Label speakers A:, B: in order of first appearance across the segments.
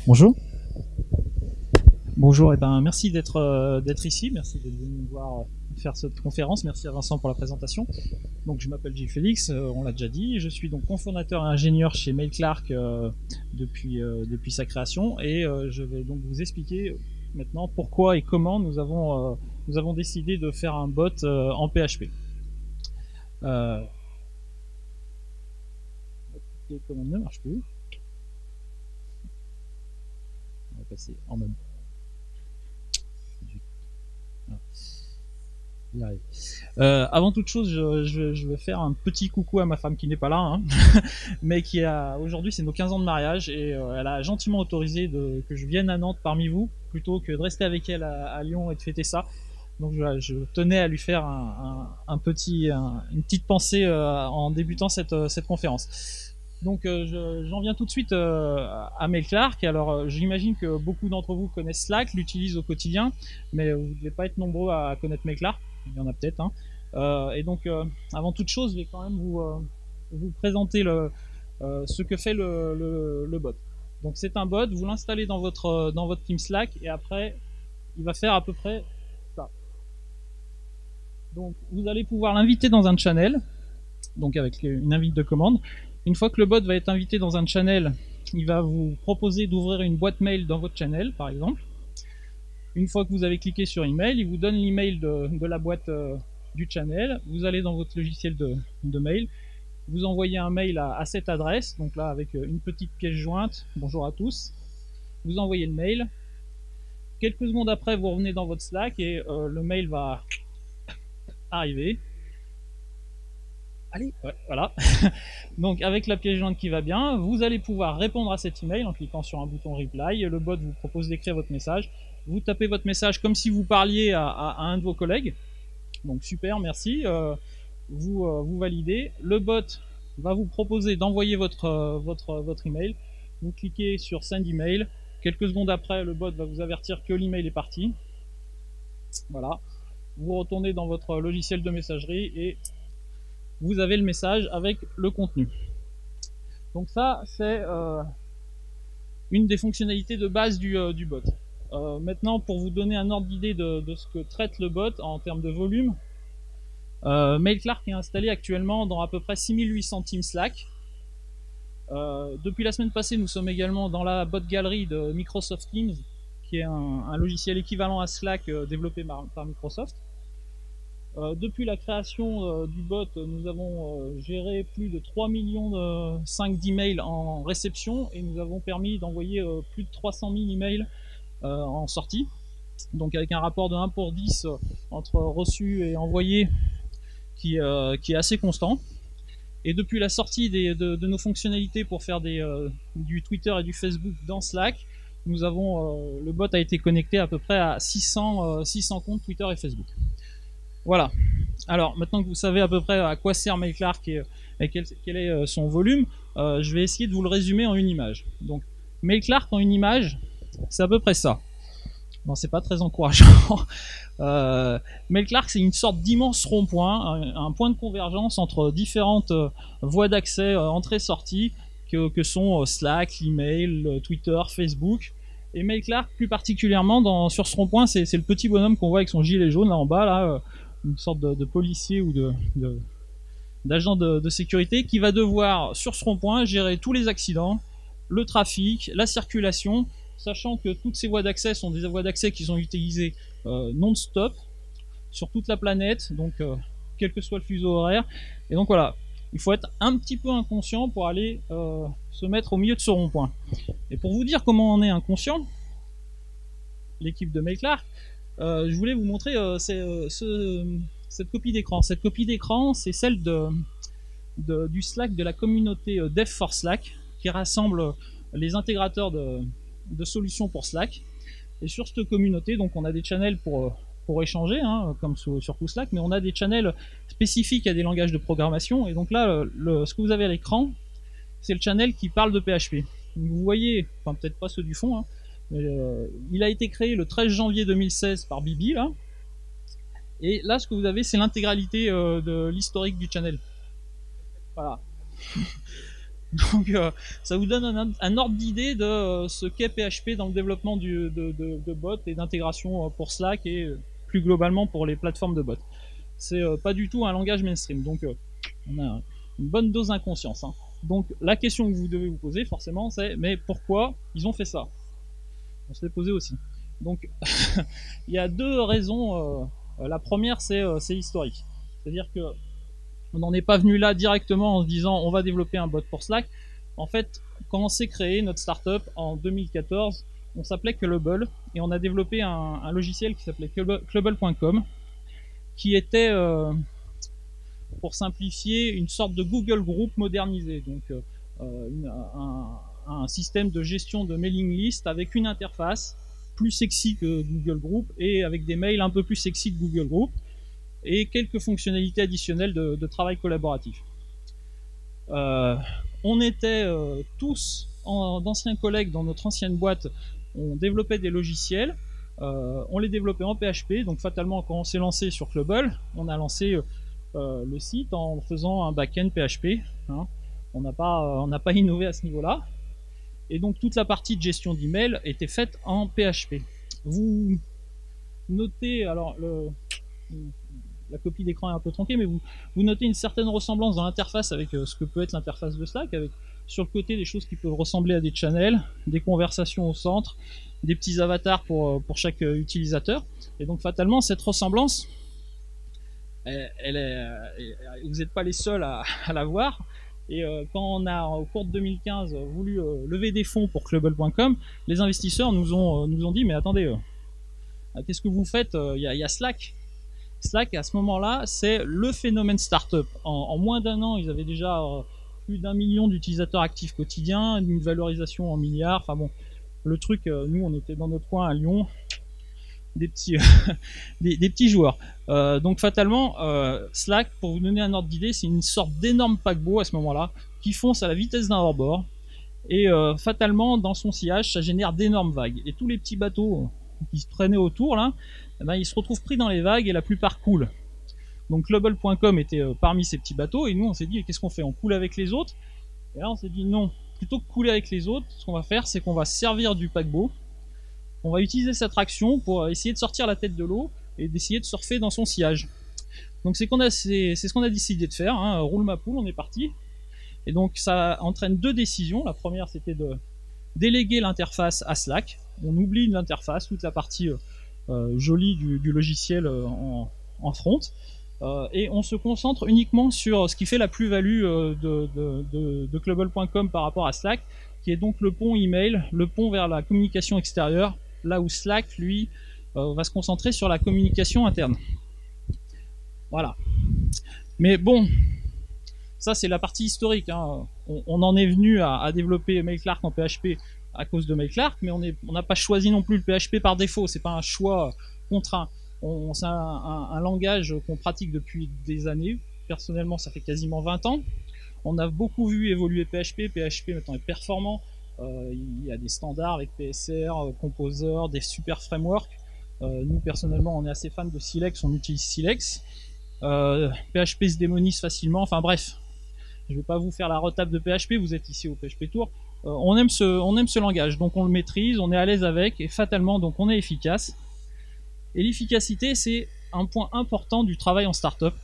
A: Bonjour. Bonjour, et ben merci d'être ici, merci d'être venu nous voir faire cette conférence, merci à Vincent pour la présentation. Donc je m'appelle Gilles Félix, on l'a déjà dit, je suis donc cofondateur et ingénieur chez MailClark depuis sa création, et je vais donc vous expliquer maintenant pourquoi et comment nous avons décidé de faire un bot en PHP. La commande ne marche plus. On va passer en même temps. Avant toute chose, je vais faire un petit coucou à ma femme qui n'est pas là, hein, mais qui a aujourd'hui c'est nos 15 ans de mariage, et elle a gentiment autorisé que je vienne à Nantes parmi vous plutôt que de rester avec elle à Lyon et de fêter ça. Donc je tenais à lui faire une petite pensée en débutant cette conférence. Donc j'en viens tout de suite à MailClark. Alors j'imagine que beaucoup d'entre vous connaissent Slack, l'utilisent au quotidien, mais vous ne devez pas être nombreux à connaître MailClark. Il y en a peut-être. Hein. Et donc avant toute chose, je vais quand même vous présenter ce que fait le bot. Donc c'est un bot, vous l'installez dans votre team Slack, et après il va faire à peu près ça. Donc vous allez pouvoir l'inviter dans un channel, donc avec une invite de commande. Une fois que le bot va être invité dans un channel, il va vous proposer d'ouvrir une boîte mail dans votre channel, par exemple. Une fois que vous avez cliqué sur email, il vous donne l'email de la boîte du channel. Vous allez dans votre logiciel de mail, vous envoyez un mail à cette adresse, donc là avec une petite pièce jointe, bonjour à tous. Vous envoyez le mail. Quelques secondes après, vous revenez dans votre Slack et le mail va arriver. Allez, ouais, voilà. Donc avec la pièce jointe qui va bien, vous allez pouvoir répondre à cet email en cliquant sur un bouton reply. Le bot vous propose d'écrire votre message. Vous tapez votre message comme si vous parliez à un de vos collègues. Donc super, merci. Vous validez. Le bot va vous proposer d'envoyer votre email. Vous cliquez sur send email. Quelques secondes après, le bot va vous avertir que l'email est parti. Voilà. Vous retournez dans votre logiciel de messagerie et vous avez le message avec le contenu. Donc ça, c'est une des fonctionnalités de base du bot. Maintenant, pour vous donner un ordre d'idée de ce que traite le bot en termes de volume, MailClark est installé actuellement dans à peu près 6800 Teams Slack. Depuis la semaine passée, nous sommes également dans la bot galerie de Microsoft Teams, qui est un logiciel équivalent à Slack développé par Microsoft. Depuis la création du bot, nous avons géré plus de 3,5 millions d'emails en réception, et nous avons permis d'envoyer plus de 300 000 emails en sortie. Donc avec un rapport de 1 pour 10 entre reçus et envoyés qui est assez constant. Et depuis la sortie de nos fonctionnalités pour faire du Twitter et du Facebook dans Slack, le bot a été connecté à peu près à 600 comptes Twitter et Facebook. Voilà. Alors maintenant que vous savez à peu près à quoi sert MailClark et quel est son volume, je vais essayer de vous le résumer en une image. Donc MailClark en une image, c'est à peu près ça. Bon, c'est pas très encourageant. MailClark, c'est une sorte d'immense rond-point, un point de convergence entre différentes voies d'accès entrée-sortie que sont Slack, l'email, Twitter, Facebook. Et MailClark, plus particulièrement sur ce rond-point, c'est le petit bonhomme qu'on voit avec son gilet jaune là en bas, là, une sorte de policier ou d'agent de sécurité qui va devoir, sur ce rond-point, gérer tous les accidents, le trafic, la circulation, sachant que toutes ces voies d'accès sont des voies d'accès qui sont utilisées non-stop sur toute la planète, donc quel que soit le fuseau horaire. Et donc voilà, il faut être un petit peu inconscient pour aller se mettre au milieu de ce rond-point. Et pour vous dire comment on est inconscient, l'équipe de MailClark, je voulais vous montrer cette copie d'écran. Cette copie d'écran, c'est celle du Slack de la communauté Dev4Slack, qui rassemble les intégrateurs de solutions pour Slack. Et sur cette communauté, donc on a des channels pour échanger, hein, comme sur tout Slack, mais on a des channels spécifiques à des langages de programmation. Et donc là, ce que vous avez à l'écran, c'est le channel qui parle de PHP. Vous voyez, enfin peut-être pas ceux du fond, hein, mais il a été créé le 13 janvier 2016 par Bibi, là. Et là, ce que vous avez, c'est l'intégralité de l'historique du channel. Voilà. Donc ça vous donne un ordre d'idée de ce qu'est PHP dans le développement de bots et d'intégration pour Slack et plus globalement pour les plateformes de bots. C'est pas du tout un langage mainstream, donc on a une bonne dose d'inconscience. Hein. Donc la question que vous devez vous poser forcément c'est mais pourquoi ils ont fait ça? On se l'est posé aussi. Donc il y a deux raisons. La première c'est historique. C'est-à-dire que on n'en est pas venu là directement en se disant on va développer un bot pour Slack. En fait, quand on s'est créé notre startup en 2014, on s'appelait Clubble et on a développé un logiciel qui s'appelait Clubble.com qui était, pour simplifier, une sorte de Google Group modernisé. Donc un système de gestion de mailing list avec une interface plus sexy que Google Group et avec des mails un peu plus sexy que Google Group et quelques fonctionnalités additionnelles de travail collaboratif. On était tous d'anciens collègues dans notre ancienne boîte, on développait des logiciels, on les développait en PHP, donc fatalement quand on s'est lancé sur Clubble, on a lancé le site en faisant un back-end PHP, hein. On n'a pas innové à ce niveau-là, et donc toute la partie de gestion d'email était faite en PHP. Vous notez, alors la copie d'écran est un peu tronquée, mais vous notez une certaine ressemblance dans l'interface avec ce que peut être l'interface de Slack, avec sur le côté des choses qui peuvent ressembler à des channels, des conversations au centre, des petits avatars pour chaque utilisateur. Et donc fatalement, cette ressemblance, vous n'êtes pas les seuls à la voir. Et quand on a, au cours de 2015, voulu lever des fonds pour Clubble.com, les investisseurs nous ont dit, mais attendez, qu'est-ce que vous faites? Il y a Slack. Slack, à ce moment-là, c'est le phénomène startup. En moins d'un an, ils avaient déjà plus d'1 million d'utilisateurs actifs quotidiens, une valorisation en milliards. Enfin bon, le truc, nous, on était dans notre coin à Lyon, des petits, des petits joueurs. Donc fatalement, Slack, pour vous donner un ordre d'idée, c'est une sorte d'énorme paquebot à ce moment-là, qui fonce à la vitesse d'un hors-bord. Et fatalement, dans son sillage, ça génère d'énormes vagues. Et tous les petits bateaux qui se traînaient autour, là, eh ben, ils se retrouvent pris dans les vagues et la plupart coulent. Donc Clubble.com était parmi ces petits bateaux et nous on s'est dit qu'est-ce qu'on fait? On coule avec les autres? Et là on s'est dit non, plutôt que couler avec les autres, ce qu'on va faire c'est qu'on va servir du paquebot, on va utiliser sa traction pour essayer de sortir la tête de l'eau et d'essayer de surfer dans son sillage. Donc c'est ce qu'on a décidé de faire, hein. Roule ma poule, on est parti. Et donc ça entraîne deux décisions. La première c'était de déléguer l'interface à Slack. On oublie l'interface, toute la partie jolie du logiciel en front, et on se concentre uniquement sur ce qui fait la plus-value de Clubble.com par rapport à Slack, qui est donc le pont email, le pont vers la communication extérieure, là où Slack, lui, va se concentrer sur la communication interne. Voilà. Mais bon, ça c'est la partie historique, hein. On en est venu à développer MailClark en PHP à cause de MailClark, mais on n'a pas choisi non plus le PHP par défaut, c'est pas un choix contraint. C'est un langage qu'on pratique depuis des années. Personnellement, ça fait quasiment 20 ans. On a beaucoup vu évoluer PHP. PHP maintenant est performant. Il y a des standards avec PSR, Composer, des super frameworks. Nous, personnellement, on est assez fans de Silex, on utilise Silex. PHP se démonise facilement. Enfin bref, je ne vais pas vous faire la retape de PHP, vous êtes ici au PHP Tour. On aime ce langage, donc on le maîtrise, on est à l'aise avec, et fatalement, donc on est efficace. Et l'efficacité, c'est un point important du travail en startup.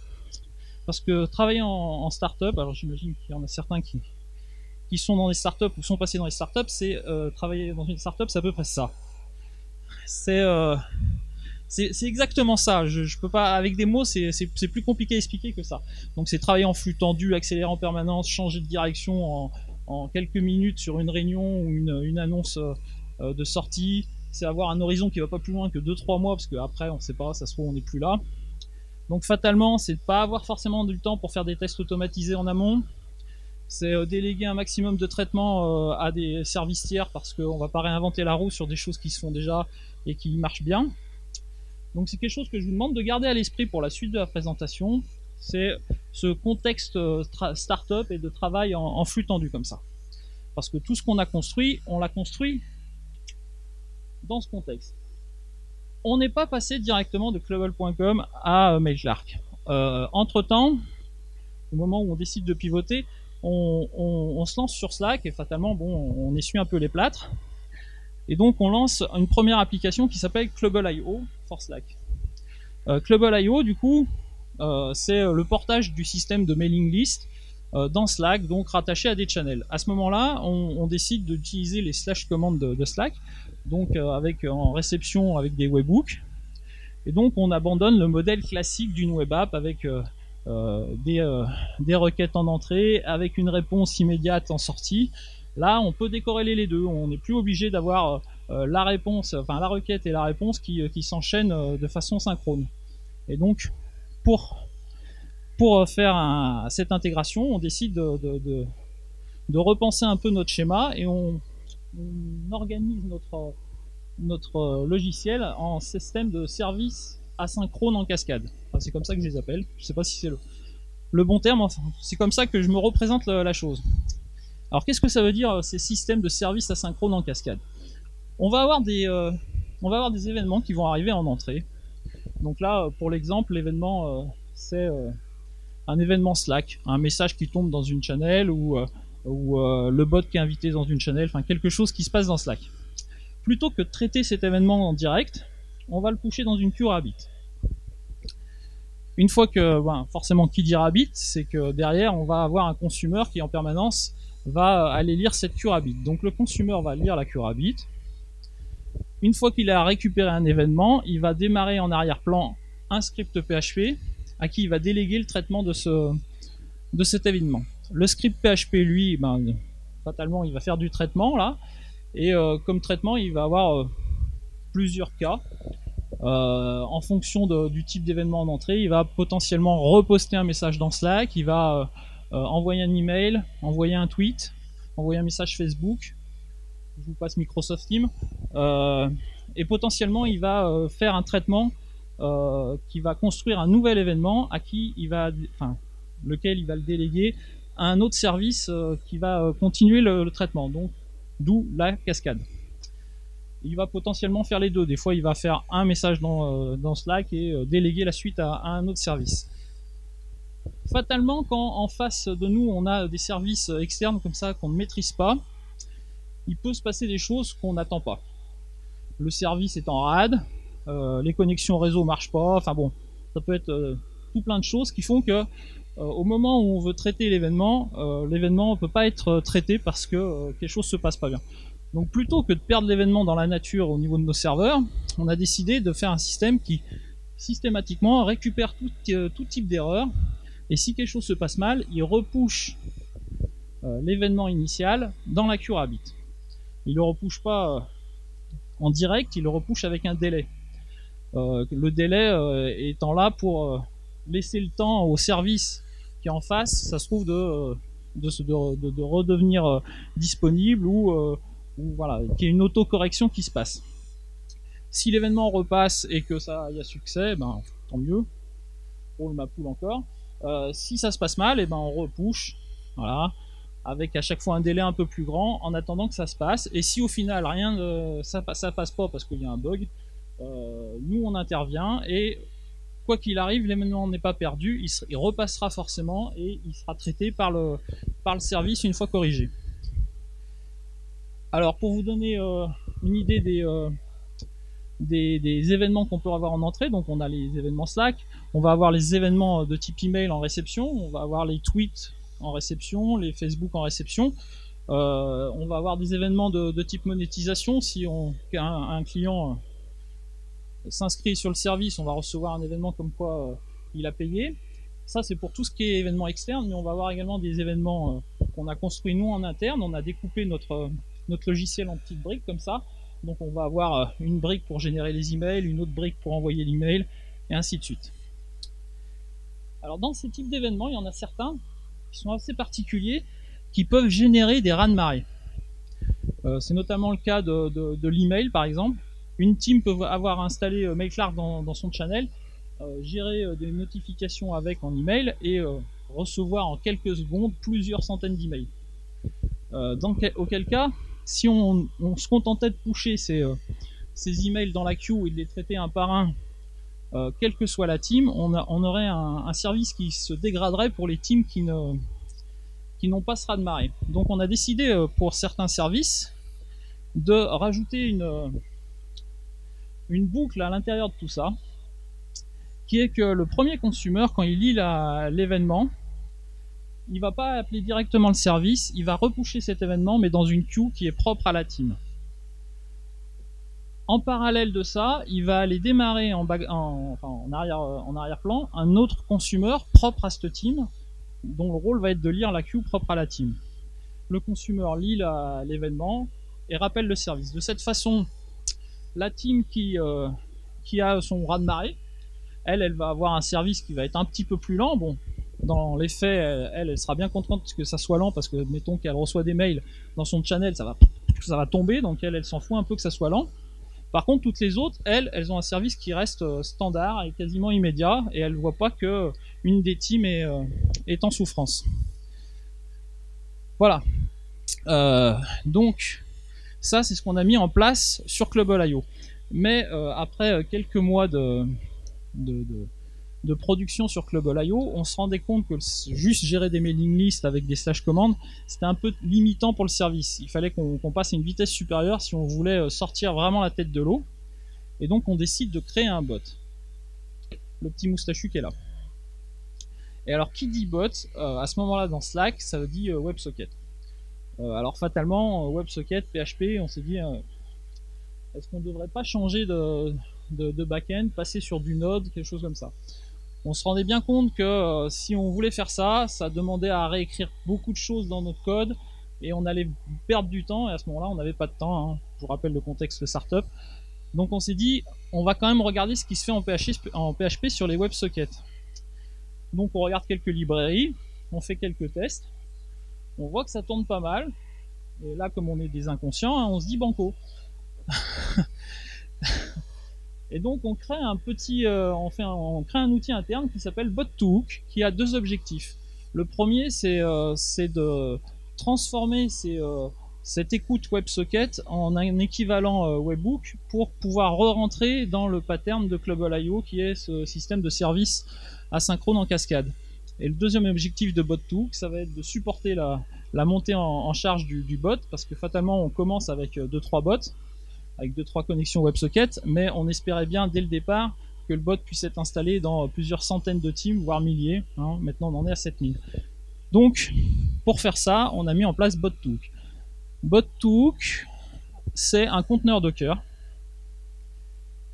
A: Parce que travailler en startup, alors j'imagine qu'il y en a certains qui sont dans des startups ou sont passés dans les startups, c'est travailler dans une startup, c'est à peu près ça. C'est exactement ça. Je peux pas, avec des mots, c'est plus compliqué à expliquer que ça. Donc c'est travailler en flux tendu, accélérer en permanence, changer de direction en quelques minutes sur une réunion ou une annonce de sortie. C'est avoir un horizon qui va pas plus loin que 2-3 mois, parce qu'après on sait pas, ça se trouve on n'est plus là. Donc fatalement, c'est de pas avoir forcément du temps pour faire des tests automatisés en amont. C'est déléguer un maximum de traitement à des services tiers, parce qu'on va pas réinventer la roue sur des choses qui se font déjà et qui marchent bien. Donc c'est quelque chose que je vous demande de garder à l'esprit pour la suite de la présentation. C'est ce contexte startup et de travail en flux tendu comme ça. Parce que tout ce qu'on a construit, on l'a construit dans ce contexte. On n'est pas passé directement de Clubble.com à MailClark. Entre-temps, au moment où on décide de pivoter, on se lance sur Slack et fatalement, bon, on essuie un peu les plâtres. Et donc on lance une première application qui s'appelle Clubble.io for Slack. Clubble.io, du coup, c'est le portage du système de mailing list dans Slack, donc rattaché à des channels. À ce moment-là, on décide d'utiliser les commandes de Slack, donc en réception avec des webhooks. Et donc on abandonne le modèle classique d'une web app avec des requêtes en entrée, avec une réponse immédiate en sortie. Là, on peut décorréler les deux. On n'est plus obligé d'avoir la requête et la réponse qui s'enchaînent de façon synchrone. Et donc, pour faire cette intégration, on décide de repenser un peu notre schéma et on organise notre logiciel en système de services asynchrones en cascade. Enfin, c'est comme ça que je les appelle. Je ne sais pas si c'est le bon terme, enfin, c'est comme ça que je me représente la chose. Alors qu'est-ce que ça veut dire ces systèmes de services asynchrones en cascade? On va avoir des événements qui vont arriver en entrée. Donc là, pour l'exemple, l'événement c'est un événement Slack, un message qui tombe dans une channel ou le bot qui est invité dans une channel, enfin quelque chose qui se passe dans Slack. Plutôt que de traiter cet événement en direct, on va le pusher dans une queue Rabbit. Une fois que, forcément, qui dit Rabbit, c'est que derrière, on va avoir un consumer qui en permanence va aller lire cette queue Rabbit. Donc le consumer va lire la queue Rabbit. Une fois qu'il a récupéré un événement, il va démarrer en arrière-plan un script PHP à qui il va déléguer le traitement de cet événement. Le script PHP, lui, fatalement, il va faire du traitement là, et comme traitement, il va avoir plusieurs cas. En fonction du type d'événement en entrée, il va potentiellement reposter un message dans Slack, il va envoyer un email, envoyer un tweet, envoyer un message Facebook. Je vous passe Microsoft Teams, et potentiellement il va faire un traitement qui va construire un nouvel événement à qui lequel il va le déléguer à un autre service qui va continuer le traitement, donc d'où la cascade. Il va potentiellement faire les deux. Des fois il va faire un message dans Slack et déléguer la suite à un autre service. Fatalement, quand en face de nous on a des services externes comme ça qu'on ne maîtrise pas, il peut se passer des choses qu'on n'attend pas. Le service est en rade, les connexions réseau marchent pas, enfin bon, ça peut être tout plein de choses qui font que au moment où on veut traiter l'événement ne peut pas être traité parce que quelque chose se passe pas bien. Donc plutôt que de perdre l'événement dans la nature au niveau de nos serveurs, on a décidé de faire un système qui systématiquement récupère tout type d'erreur, et si quelque chose se passe mal, il repush l'événement initial dans la queue Rabbit. Il le repush pas en direct, il le repush avec un délai. Le délai étant là pour laisser le temps au service qui est en face, ça se trouve de redevenir disponible ou voilà, qu'il y ait une autocorrection qui se passe. Si l'événement repasse et que ça y a succès, tant mieux, roule ma poule encore. Si ça se passe mal, on repush, voilà, avec à chaque fois un délai un peu plus grand en attendant que ça se passe. Et si au final ça passe pas parce qu'il y a un bug, nous on intervient et quoi qu'il arrive, l'événement n'est pas perdu, il repassera forcément et il sera traité par le service une fois corrigé. Alors pour vous donner une idée des événements qu'on peut avoir en entrée, donc on a les événements Slack, on va avoir les événements de type email en réception, on va avoir les tweets en réception, les Facebook en réception, on va avoir des événements de type monétisation. Si un client s'inscrit sur le service, on va recevoir un événement comme quoi il a payé. Ça c'est pour tout ce qui est événement externe, mais on va avoir également des événements qu'on a construits nous en interne. On a découpé notre logiciel en petites briques comme ça. Donc on va avoir une brique pour générer les emails, une autre brique pour envoyer l'email, et ainsi de suite. Alors dans ce type d'événements, il y en a certains qui sont assez particuliers, qui peuvent générer des raz-de-marée. C'est notamment le cas de l'email par exemple. Une team peut avoir installé MailClark dans son channel, gérer des notifications avec en email et recevoir en quelques secondes plusieurs centaines d'emails. Auquel cas, si on se contentait de pusher ces emails dans la queue et de les traiter un par un, quelle que soit la team, on aurait un service qui se dégraderait pour les teams qui qui n'ont pas ce raz-de-marée. Donc on a décidé pour certains services de rajouter une boucle à l'intérieur de tout ça, qui est que le premier consumer, quand il lit l'événement, il va pas appeler directement le service, il va repousser cet événement, mais dans une queue qui est propre à la team. En parallèle de ça, il va aller démarrer en arrière-plan un autre consumer propre à cette team, dont le rôle va être de lire la queue propre à la team. Le consumer lit l'événement et rappelle le service. De cette façon, la team qui a son raz-de-marée, elle va avoir un service qui va être un petit peu plus lent. Bon, dans les faits, elle sera bien contente que ça soit lent, parce que mettons qu'elle reçoit des mails dans son channel, ça va tomber, donc elle s'en fout un peu que ça soit lent. Par contre, toutes les autres, elles ont un service qui reste standard et quasiment immédiat, et elles ne voient pas que une des teams est en souffrance. Voilà. Donc, ça, c'est ce qu'on a mis en place sur Clubble.io. Mais après quelques mois de production sur Clubble.io, on se rendait compte que juste gérer des mailing lists avec des slash commandes, c'était un peu limitant pour le service. Il fallait qu'on passe à une vitesse supérieure si on voulait sortir vraiment la tête de l'eau. Et donc on décide de créer un bot. Le petit moustachu qui est là. Et alors qui dit bot, à ce moment-là dans Slack, ça veut dire WebSocket. Alors fatalement, WebSocket, PHP, on s'est dit, est-ce qu'on ne devrait pas changer de back-end, passer sur du Node, quelque chose comme ça. On se rendait bien compte que si on voulait faire ça, ça demandait à réécrire beaucoup de choses dans notre code, et on allait perdre du temps, et à ce moment-là, on n'avait pas de temps. Hein. Je vous rappelle le contexte startup. Donc on s'est dit, on va quand même regarder ce qui se fait en PHP sur les WebSockets. Donc on regarde quelques librairies, on fait quelques tests, on voit que ça tourne pas mal, et là, comme on est des inconscients, hein, on se dit banco. Et donc on crée un petit, on crée un outil interne qui s'appelle Bot2Hook, qui a deux objectifs. Le premier, c'est de transformer cette écoute WebSocket en un équivalent webhook pour pouvoir re-rentrer dans le pattern de Clubble.io, qui est ce système de service asynchrone en cascade. Et le deuxième objectif de Bot2Hook, ça va être de supporter la montée en charge du bot, parce que fatalement on commence avec 2-3 bots, avec 2-3 connexions WebSocket, mais on espérait bien dès le départ que le bot puisse être installé dans plusieurs centaines de teams, voire milliers. Hein. Maintenant, on en est à 7000. Donc, pour faire ça, on a mis en place Bot2Hook. Bot2Hook, c'est un conteneur Docker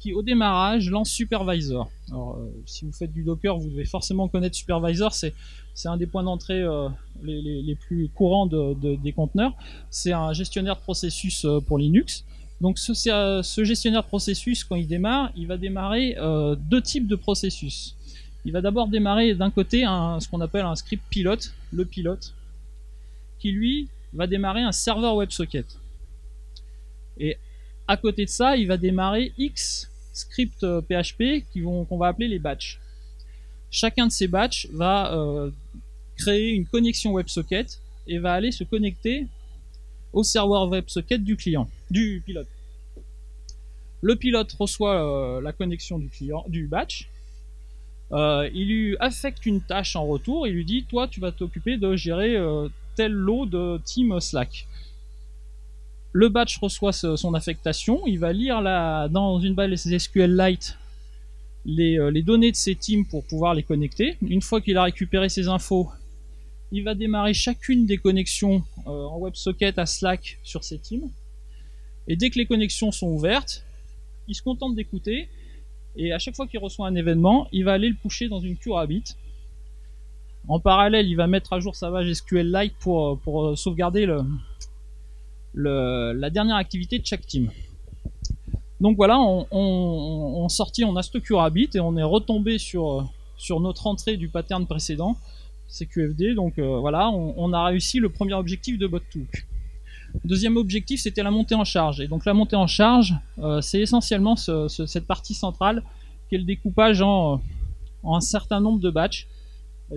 A: qui, au démarrage, lance Supervisor. Alors, si vous faites du Docker, vous devez forcément connaître Supervisor. C'est un des points d'entrée les plus courants des conteneurs. C'est un gestionnaire de processus pour Linux. Donc ce gestionnaire de processus, quand il démarre, il va démarrer deux types de processus. Il va d'abord démarrer d'un côté ce qu'on appelle un script pilote, le pilote, qui lui va démarrer un serveur WebSocket. Et à côté de ça, il va démarrer X scripts PHP qu'on va appeler les batchs. Chacun de ces batchs va créer une connexion WebSocket et va aller se connecter au serveur WebSocket du pilote. Le pilote reçoit la connexion du batch. Il lui affecte une tâche en retour. Il lui dit, toi, tu vas t'occuper de gérer tel lot de team Slack. Le batch reçoit son affectation. Il va lire dans une base SQLite les données de ses teams pour pouvoir les connecter. Une fois qu'il a récupéré ces infos, il va démarrer chacune des connexions en WebSocket à Slack sur ces teams. Et dès que les connexions sont ouvertes, il se contente d'écouter. Et à chaque fois qu'il reçoit un événement, il va aller le pusher dans une queue Rabbit. En parallèle, il va mettre à jour sa page SQLite pour sauvegarder la dernière activité de chaque team. Donc voilà, on a cette queue Rabbit et on est retombé sur notre entrée du pattern précédent. CQFD, donc voilà, on a réussi le premier objectif de Bot2Hook. Deuxième objectif, c'était la montée en charge. Et donc la montée en charge, c'est essentiellement cette partie centrale qui est le découpage en un certain nombre de batchs.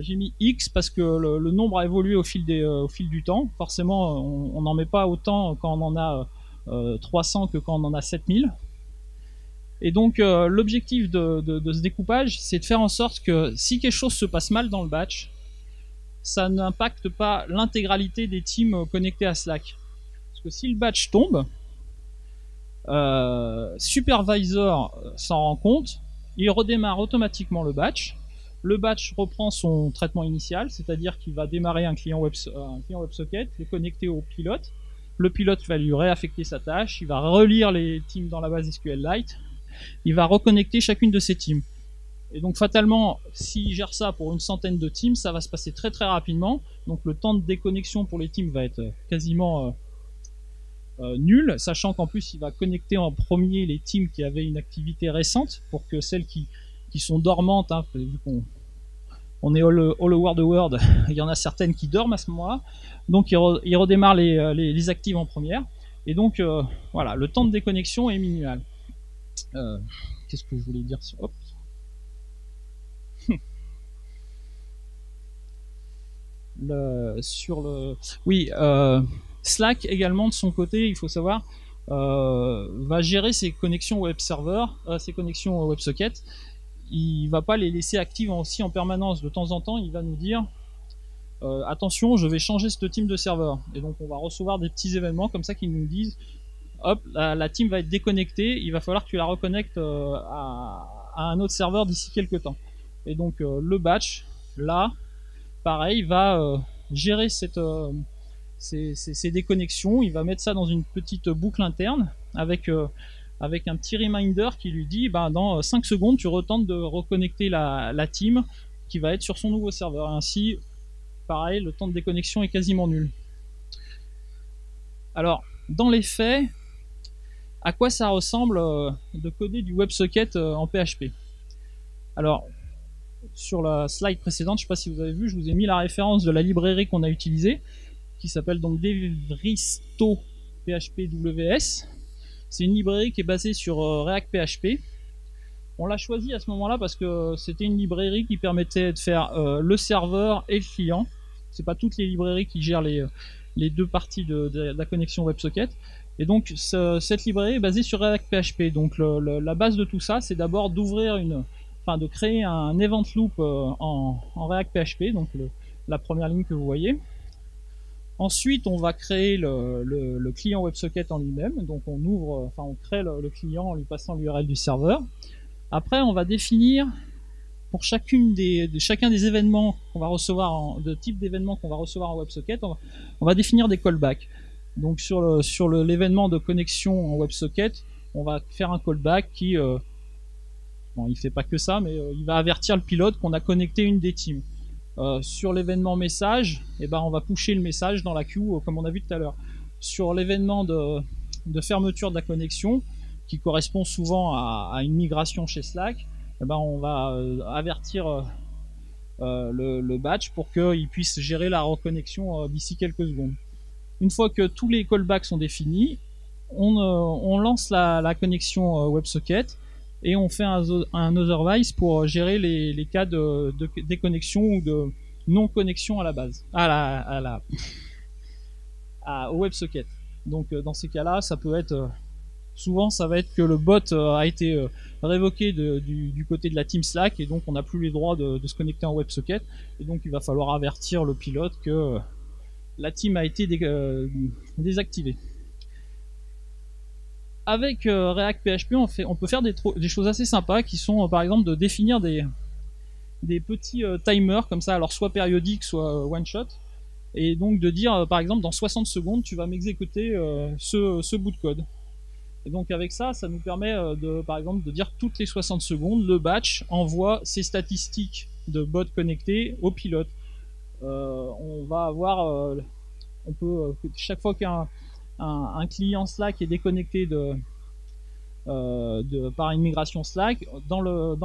A: J'ai mis X parce que le nombre a évolué au fil du temps. Forcément, on n'en met pas autant quand on en a 300 que quand on en a 7000. Et donc l'objectif de ce découpage, c'est de faire en sorte que si quelque chose se passe mal dans le batch, ça n'impacte pas l'intégralité des teams connectés à Slack. Parce que si le batch tombe, Supervisor s'en rend compte, il redémarre automatiquement le batch reprend son traitement initial, c'est-à-dire qu'il va démarrer un client WebSocket, le connecter au pilote, le pilote va lui réaffecter sa tâche, il va relire les teams dans la base SQLite, il va reconnecter chacune de ces teams. Et donc fatalement, s'il gère ça pour une centaine de teams, ça va se passer très très rapidement, donc le temps de déconnexion pour les teams va être quasiment nul, sachant qu'en plus il va connecter en premier les teams qui avaient une activité récente pour que celles qui sont dormantes, hein, vu qu'on est all over the world, il y en a certaines qui dorment à ce moment-là, donc il redémarre les actives en première, et donc voilà, le temps de déconnexion est minimal. Qu'est-ce que je voulais dire sur... Hop. Oui, Slack également de son côté, il faut savoir, va gérer ses connexions web server, ses connexions WebSocket. Il va pas les laisser actives aussi en permanence. De temps en temps, il va nous dire attention, je vais changer ce team de serveur. Et donc, on va recevoir des petits événements comme ça qui nous disent hop, la team va être déconnectée, il va falloir que tu la reconnectes à un autre serveur d'ici quelques temps. Et donc, le batch, là, pareil, va gérer ces déconnexions, il va mettre ça dans une petite boucle interne avec un petit reminder qui lui dit dans 5 secondes tu retentes de reconnecter la team qui va être sur son nouveau serveur. Ainsi, pareil, le temps de déconnexion est quasiment nul. Alors, dans les faits, à quoi ça ressemble de coder du WebSocket en PHP? Alors, sur la slide précédente, je ne sais pas si vous avez vu, je vous ai mis la référence de la librairie qu'on a utilisée, qui s'appelle donc Devristo PHPWS. C'est une librairie qui est basée sur React PHP. On l'a choisie à ce moment-là parce que c'était une librairie qui permettait de faire le serveur et le client. C'est pas toutes les librairies qui gèrent les deux parties de la connexion WebSocket. Et donc cette librairie est basée sur React PHP. Donc la base de tout ça, c'est d'abord de créer un event loop en React PHP, donc la première ligne que vous voyez. Ensuite, on va créer le client WebSocket en lui-même. Donc on crée le client en lui passant l'URL du serveur. Après, on va définir pour chacun des événements qu'on va recevoir, de type d'événements qu'on va recevoir en WebSocket, on va définir des callbacks. Donc sur l'événement de connexion en WebSocket, on va faire un callback qui, il fait pas que ça, mais il va avertir le pilote qu'on a connecté une des teams. Sur l'événement message, on va pusher le message dans la queue comme on a vu tout à l'heure. Sur l'événement de fermeture de la connexion, qui correspond souvent à une migration chez Slack, on va avertir le batch pour qu'il puisse gérer la reconnexion d'ici quelques secondes. Une fois que tous les callbacks sont définis, on lance la connexion WebSocket et on fait un otherwise pour gérer les cas de déconnexion ou de non-connexion à la base, au WebSocket. Donc dans ces cas-là, ça peut être... souvent, ça va être que le bot a été révoqué du côté de la team Slack et donc on n'a plus les droits de se connecter en WebSocket. Et donc il va falloir avertir le pilote que la team a été désactivée. Avec React PHP, on peut faire des choses assez sympas qui sont par exemple de définir des petits timers comme ça, alors soit périodiques, soit one-shot. Et donc de dire par exemple dans 60 secondes tu vas m'exécuter ce bout de code. Et donc avec ça, ça nous permet par exemple de dire toutes les 60 secondes, le batch envoie ses statistiques de bots connectés au pilote. On va avoir, chaque fois qu'un client Slack est déconnecté par une migration Slack, dans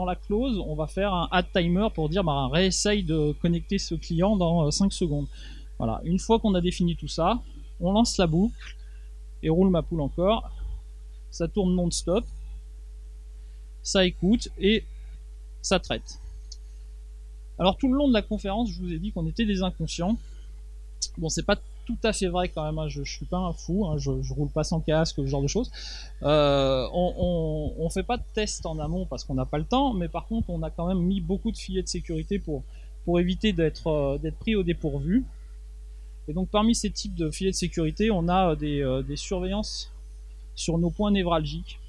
A: la clause, on va faire un add timer pour dire réessaye de connecter ce client dans 5 secondes. Voilà. Une fois qu'on a défini tout ça, on lance la boucle et roule ma poule encore. Ça tourne non-stop, ça écoute et ça traite. Alors tout le long de la conférence, je vous ai dit qu'on était des inconscients. Bon, c'est pas tout à fait vrai quand même, hein. Je suis pas un fou, hein. Je roule pas sans casque, ce genre de choses. On fait pas de tests en amont parce qu'on n'a pas le temps, mais par contre on a quand même mis beaucoup de filets de sécurité pour pour éviter d'être pris au dépourvu. Et donc parmi ces types de filets de sécurité, on a des surveillances sur nos points névralgiques.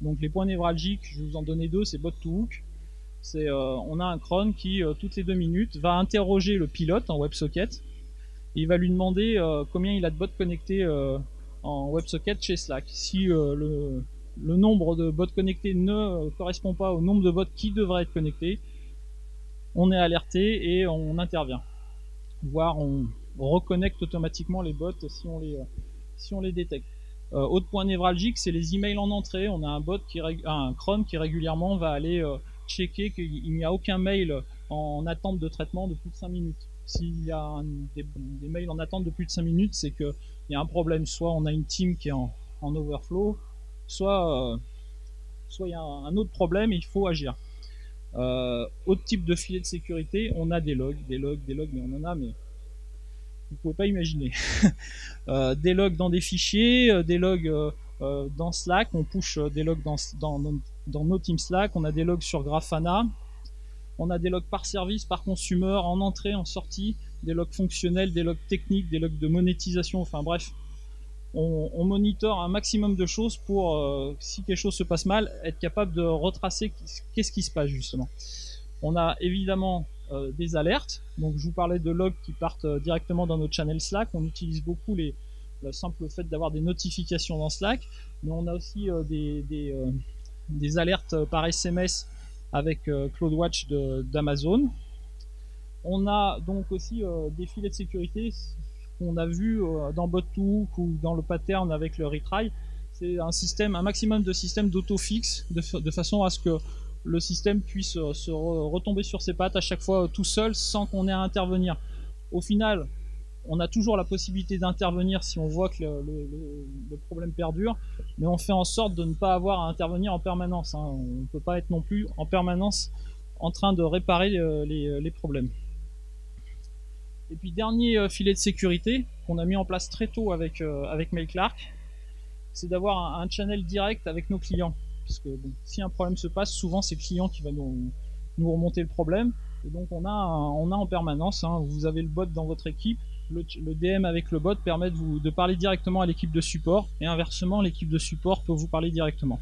A: Donc les points névralgiques, je vais vous en donner deux, c'est bot-to-hook. On a un cron qui, toutes les 2 minutes, va interroger le pilote en WebSocket. Et il va lui demander combien il a de bots connectés en WebSocket chez Slack. Si le nombre de bots connectés ne correspond pas au nombre de bots qui devraient être connectés, on est alerté et on intervient. Voire on reconnecte automatiquement les bots si on les détecte. Autre point névralgique, c'est les emails en entrée. On a un cron qui régulièrement va aller checker qu'il n'y a aucun mail en attente de traitement de plus de 5 minutes. S'il y a des mails en attente de plus de 5 minutes, c'est qu'il y a un problème. Soit on a une team qui est en overflow, soit il y a un autre problème et il faut agir. Autre type de filet de sécurité, on a des logs, mais on en a, mais vous pouvez pas imaginer. Des logs dans des fichiers, des logs dans Slack, on push des logs dans nos Teams Slack, on a des logs sur Grafana, on a des logs par service, par consumer, en entrée, en sortie, des logs fonctionnels, des logs techniques, des logs de monétisation, enfin bref. On monitore un maximum de choses pour, si quelque chose se passe mal, être capable de retracer qu'est-ce qui se passe justement. On a évidemment des alertes, donc je vous parlais de logs qui partent directement dans notre channel Slack. On utilise beaucoup le simple fait d'avoir des notifications dans Slack, mais on a aussi des alertes par SMS avec CloudWatch d'Amazon. On a donc aussi des filets de sécurité qu'on a vu dans Bot2Hook ou dans le pattern avec le retry. C'est un maximum de systèmes d'auto-fix de façon à ce que le système puisse se retomber sur ses pattes à chaque fois tout seul sans qu'on ait à intervenir. Au final, on a toujours la possibilité d'intervenir si on voit que le problème perdure, mais on fait en sorte de ne pas avoir à intervenir en permanence. On ne peut pas être non plus en permanence en train de réparer les problèmes. Et puis dernier filet de sécurité qu'on a mis en place très tôt avec MailClark, c'est d'avoir un channel direct avec nos clients. Parce que bon, si un problème se passe, souvent c'est le client qui va nous remonter le problème. Et donc on a en permanence, vous avez le bot dans votre équipe, le DM avec le bot permet de parler directement à l'équipe de support, et inversement l'équipe de support peut vous parler directement.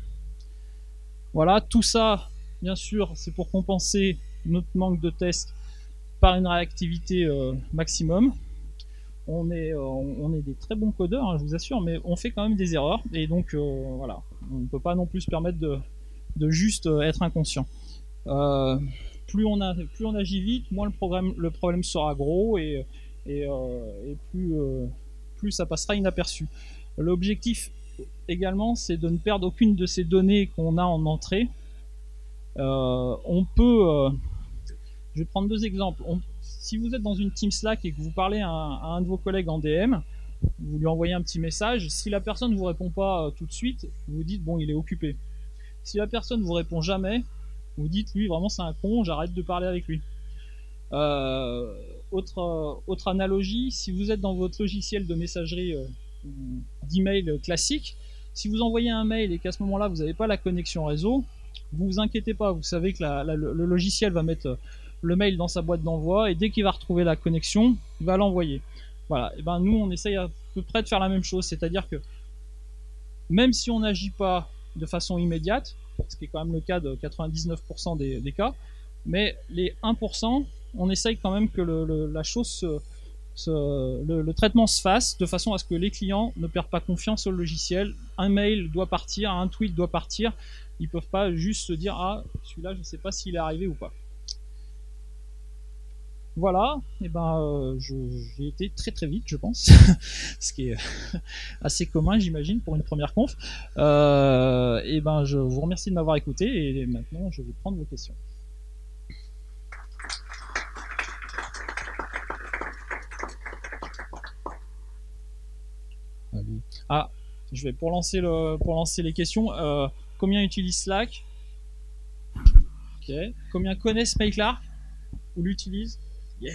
A: Voilà, tout ça, bien sûr, c'est pour compenser notre manque de tests par une réactivité maximum. On est des très bons codeurs, je vous assure, mais on fait quand même des erreurs, et donc voilà, on ne peut pas non plus se permettre de juste être inconscient. Plus on agit vite, moins le problème sera gros, et plus ça passera inaperçu. L'objectif également, c'est de ne perdre aucune de ces données qu'on a en entrée. Je vais prendre deux exemples. Si vous êtes dans une team Slack et que vous parlez à un de vos collègues en DM, vous lui envoyez un petit message. Si la personne ne vous répond pas tout de suite, vous dites bon, il est occupé. Si la personne ne vous répond jamais, vous dites lui vraiment c'est un con, j'arrête de parler avec lui. Autre analogie, si vous êtes dans votre logiciel de messagerie d'email classique, si vous envoyez un mail et qu'à ce moment-là vous n'avez pas la connexion réseau, vous vous inquiétez pas, vous savez que le logiciel va mettre le mail dans sa boîte d'envoi et dès qu'il va retrouver la connexion, il va l'envoyer. Voilà, et ben nous on essaye à peu près de faire la même chose, c'est-à-dire que même si on n'agit pas de façon immédiate, ce qui est quand même le cas de 99% des cas, mais les 1%, on essaye quand même que le traitement se fasse de façon à ce que les clients ne perdent pas confiance au logiciel. Un mail doit partir, un tweet doit partir, ils peuvent pas juste se dire ah celui-là je ne sais pas s'il est arrivé ou pas. Voilà, et ben j'ai été très très vite je pense, ce qui est assez commun j'imagine pour une première conf. Et ben je vous remercie de m'avoir écouté et maintenant je vais prendre vos questions. Ah, je vais pour lancer les questions. Combien utilisent Slack? Ok. Combien connaissent MailClark ou l'utilisent? Yeah.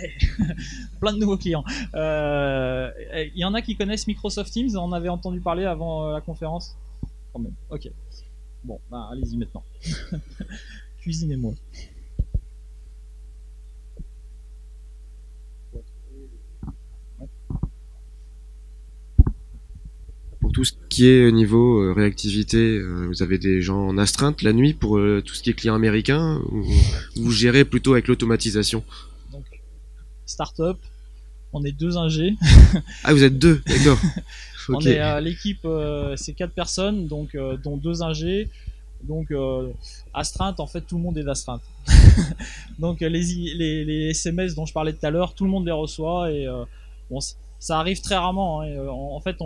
A: Plein de nouveaux clients. Il y en a qui connaissent Microsoft Teams, on avait entendu parler avant la conférence. Quand même. Ok. Bon, bah, allez-y maintenant. Cuisinez-moi.
B: tout ce qui est niveau réactivité, vous avez des gens en astreinte la nuit pour tout ce qui est client américain, ou vous gérez plutôt avec l'automatisation?
A: Donc, start-up, on est 2 ingés.
B: Ah, vous êtes 2, d'accord.
A: On
B: Ok.
A: est l'équipe, c'est 4 personnes, donc dont 2 ingés. Donc astreinte, en fait, tout le monde est d'astreinte. Donc les SMS dont je parlais tout à l'heure, tout le monde les reçoit et bon, ça arrive très rarement. Hein, en fait,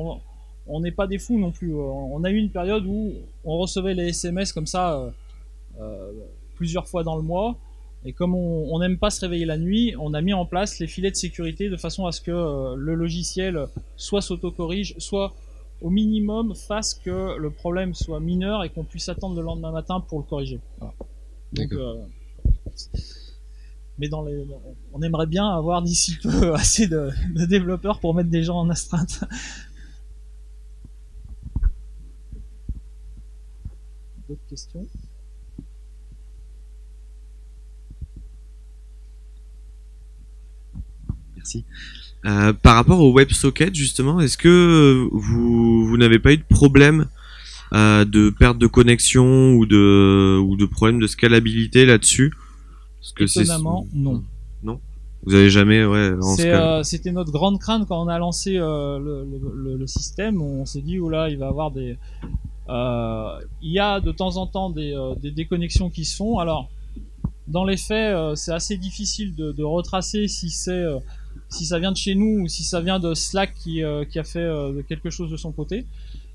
A: on n'est pas des fous non plus. On a eu une période où on recevait les SMS comme ça plusieurs fois dans le mois. Et comme on n'aime pas se réveiller la nuit, on a mis en place les filets de sécurité de façon à ce que le logiciel soit s'auto-corrige, soit au minimum fasse que le problème soit mineur et qu'on puisse attendre le lendemain matin pour le corriger. Voilà. Donc, mais on aimerait bien avoir d'ici peu assez de développeurs pour mettre des gens en astreinte. D'autres questions?
B: Merci. Par rapport au WebSocket, justement, est-ce que vous n'avez pas eu de problème de perte de connexion ou de problème de scalabilité là-dessus? Parce que
A: étonnamment, non.
B: Non. Vous avez jamais,
A: C'était notre grande crainte quand on a lancé le système. On s'est dit, oula, il va y avoir il y a de temps en temps des déconnexions qui se font. Alors, dans les faits, c'est assez difficile de retracer si ça vient de chez nous ou si ça vient de Slack qui a fait quelque chose de son côté.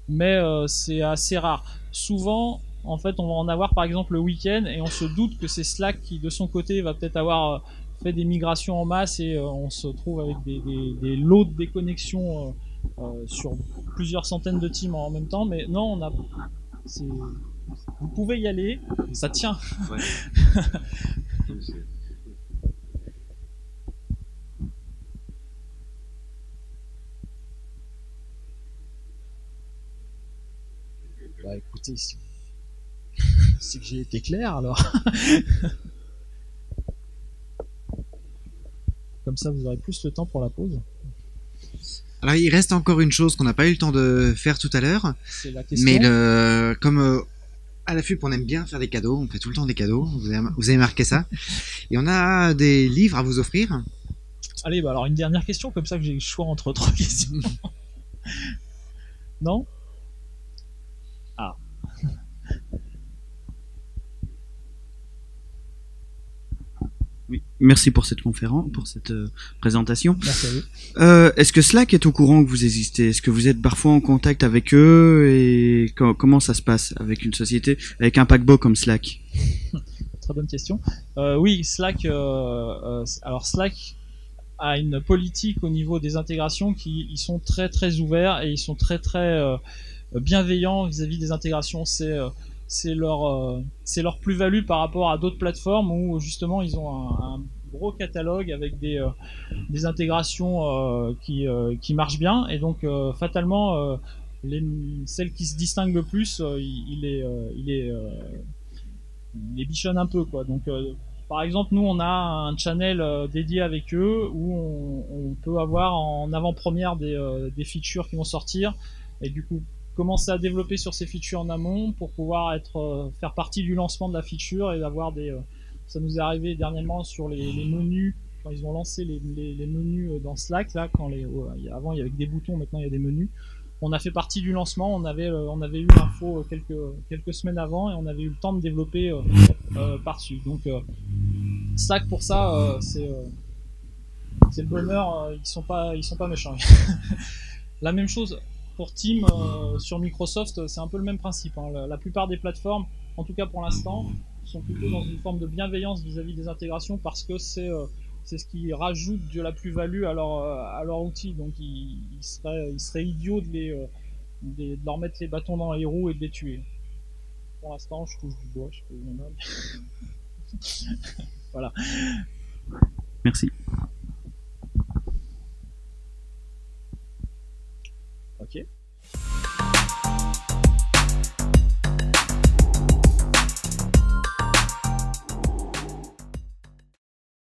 A: Mais c'est assez rare. Souvent, en fait, on va en avoir par exemple le week-end et on se doute que c'est Slack qui, de son côté, va peut-être avoir fait des migrations en masse et on se trouve avec des lots de déconnexions sur plusieurs centaines de teams en même temps. Mais non, vous pouvez y aller, ça tient. Ouais. Bah écoutez, c'est que j'ai été clair alors. Comme ça, vous aurez plus le temps pour la pause.
C: Alors, il reste encore une chose qu'on n'a pas eu le temps de faire tout à l'heure.
A: C'est la question.
C: Mais comme à la FUP, on aime bien faire des cadeaux, on fait tout le temps des cadeaux, vous avez marqué ça. Et on a des livres à vous offrir.
A: Allez, bah alors une dernière question, comme ça que j'ai le choix entre 3 questions. Non? Ah.
D: Oui, merci pour cette conférence, pour cette présentation.
A: Merci à vous.
D: Est-ce que Slack est au courant que vous existez? Est-ce que vous êtes parfois en contact avec eux et comment ça se passe avec une société, avec un paquebot comme Slack?
A: Très bonne question. Oui, Slack. Alors Slack a une politique au niveau des intégrations qui ils sont très très ouverts et ils sont très très bienveillants vis-à-vis des intégrations. C'est leur plus-value par rapport à d'autres plateformes où justement ils ont un gros catalogue avec des intégrations qui marchent bien et donc fatalement celles qui se distinguent le plus il les bichonne un peu quoi. Donc par exemple nous on a un channel dédié avec eux où on peut avoir en avant-première des features qui vont sortir et du coup commencer à développer sur ces features en amont pour pouvoir faire partie du lancement de la feature et d'avoir ça nous est arrivé dernièrement sur les menus quand ils ont lancé les menus dans Slack là avant il y avait des boutons, maintenant il y a des menus. On a fait partie du lancement, on avait eu l'info quelques semaines avant et on avait eu le temps de développer par-dessus. Donc Slack pour ça c'est le bonheur, ils sont pas méchants. La même chose pour Team sur Microsoft, c'est un peu le même principe. Hein. La plupart des plateformes, en tout cas pour l'instant, sont plutôt dans une forme de bienveillance vis-à-vis des intégrations parce que c'est ce qui rajoute de la plus-value à leur outil. Donc il serait idiot de leur mettre les bâtons dans les roues et de les tuer. Pour l'instant, je touche du bois, je sais pas. Voilà.
D: Merci.
A: Ok.